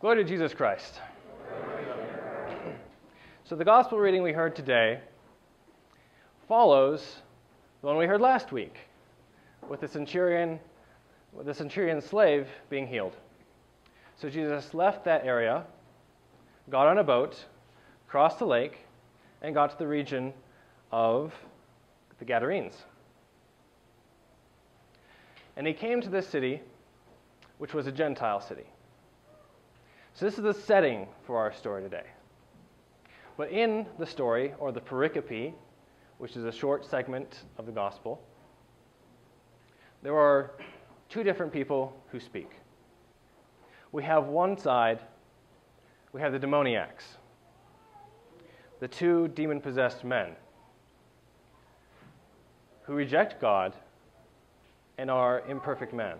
Glory to Jesus Christ. So the gospel reading we heard today follows the one we heard last week with the centurion slave being healed. So Jesus left that area, got on a boat, crossed the lake, and got to the region of the Gadarenes. And he came to this city, which was a Gentile city. So this is the setting for our story today. But in the story, or the pericope, which is a short segment of the gospel, there are two different people who speak. We have one side, we have the demoniacs, the two demon-possessed men who reject God and are imperfect men.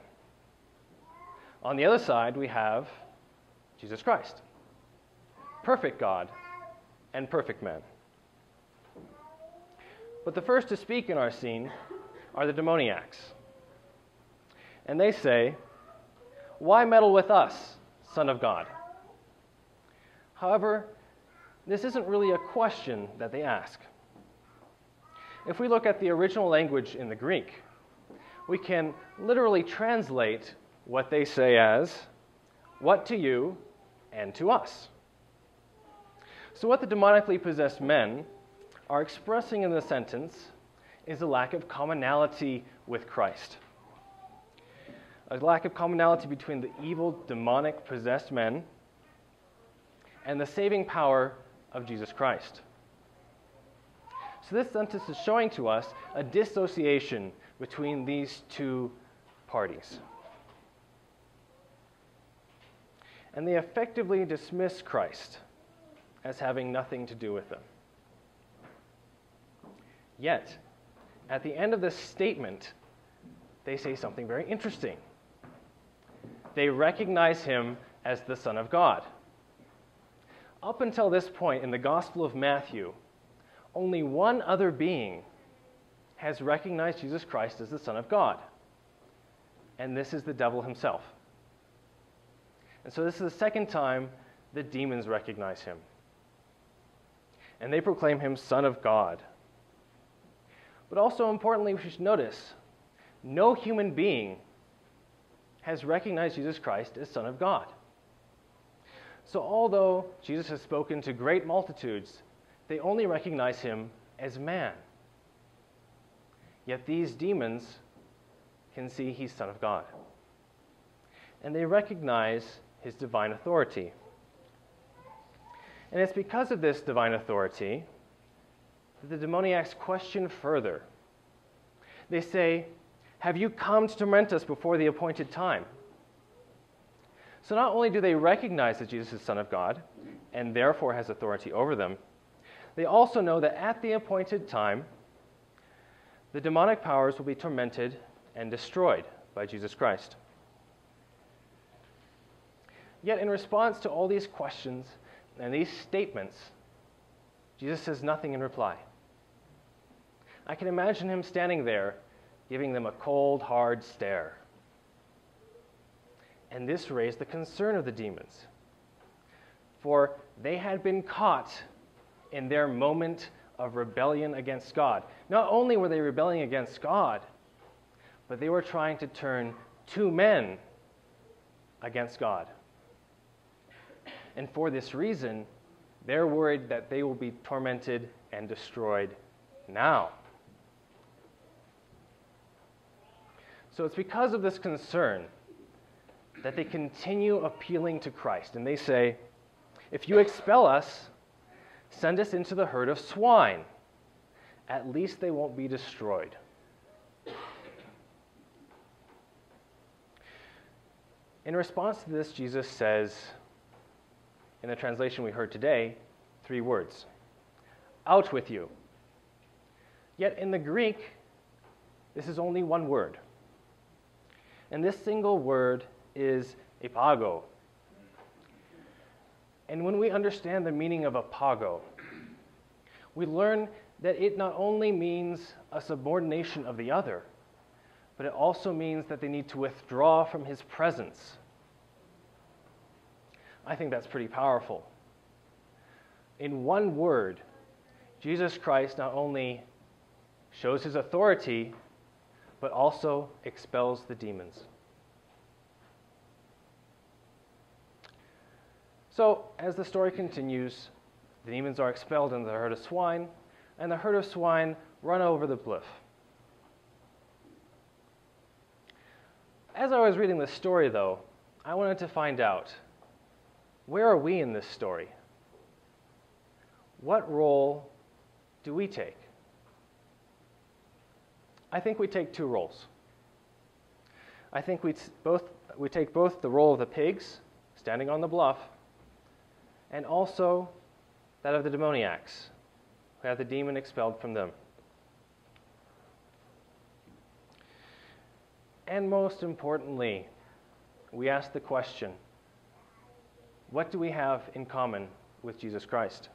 On the other side, we have Jesus Christ, perfect God and perfect man. But the first to speak in our scene are the demoniacs. And they say, "Why meddle with us, Son of God?" However, this isn't really a question that they ask. If we look at the original language in the Greek, we can literally translate what they say as, "What to you and to us." So what the demonically possessed men are expressing in the sentence is a lack of commonality with Christ. A lack of commonality between the evil, demonic, possessed men and the saving power of Jesus Christ. So this sentence is showing to us a dissociation between these two parties. And they effectively dismiss Christ as having nothing to do with them. Yet, at the end of this statement, they say something very interesting. They recognize him as the Son of God. Up until this point in the Gospel of Matthew, only one other being has recognized Jesus Christ as the Son of God, and this is the devil himself. And so this is the second time the demons recognize him. And they proclaim him Son of God. But also importantly, we should notice, no human being has recognized Jesus Christ as Son of God. So although Jesus has spoken to great multitudes, they only recognize him as man. Yet these demons can see he's Son of God. And they recognize his divine authority. And it's because of this divine authority that the demoniacs question further. They say, "Have you come to torment us before the appointed time?" So not only do they recognize that Jesus is Son of God, and therefore has authority over them, they also know that at the appointed time, the demonic powers will be tormented and destroyed by Jesus Christ. Yet in response to all these questions and these statements, Jesus says nothing in reply. I can imagine him standing there, giving them a cold, hard stare. And this raised the concern of the demons, for they had been caught in their moment of rebellion against God. Not only were they rebelling against God, but they were trying to turn two men against God. And for this reason, they're worried that they will be tormented and destroyed now. So it's because of this concern that they continue appealing to Christ. And they say, "If you expel us, send us into the herd of swine. At least they won't be destroyed." In response to this, Jesus says, in the translation we heard today, 3 words: "Out with you." Yet in the Greek, this is only one word. And this single word is apago. And when we understand the meaning of apago, we learn that it not only means a subordination of the other, but it also means that they need to withdraw from his presence. I think that's pretty powerful. In one word, Jesus Christ not only shows his authority, but also expels the demons. So, as the story continues, the demons are expelled into the herd of swine, and the herd of swine run over the cliff. As I was reading this story, though, I wanted to find out, where are we in this story? What role do we take? I think we take two roles. I think we take both the role of the pigs, standing on the bluff, and also that of the demoniacs, who have the demon expelled from them. And most importantly, we ask the question, what do we have in common with Jesus Christ?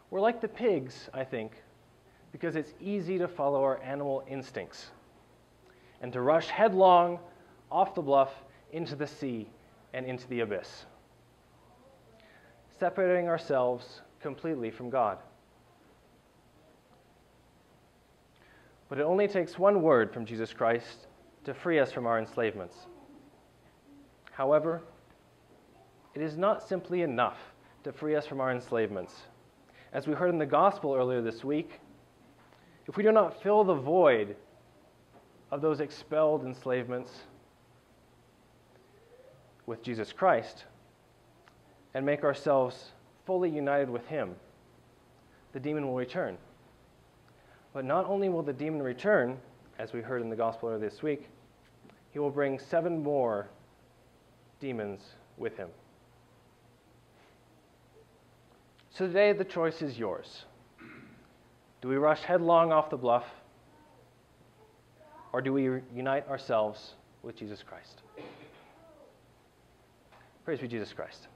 We're like the pigs, I think, because it's easy to follow our animal instincts and to rush headlong off the bluff into the sea and into the abyss, separating ourselves completely from God. But it only takes one word from Jesus Christ to free us from our enslavements. However, it is not simply enough to free us from our enslavements. As we heard in the gospel earlier this week, if we do not fill the void of those expelled enslavements with Jesus Christ and make ourselves fully united with him, the demon will return. But not only will the demon return, as we heard in the gospel earlier this week, he will bring 7 more demons with him. So today the choice is yours. Do we rush headlong off the bluff, or do we unite ourselves with Jesus Christ? Praise be Jesus Christ.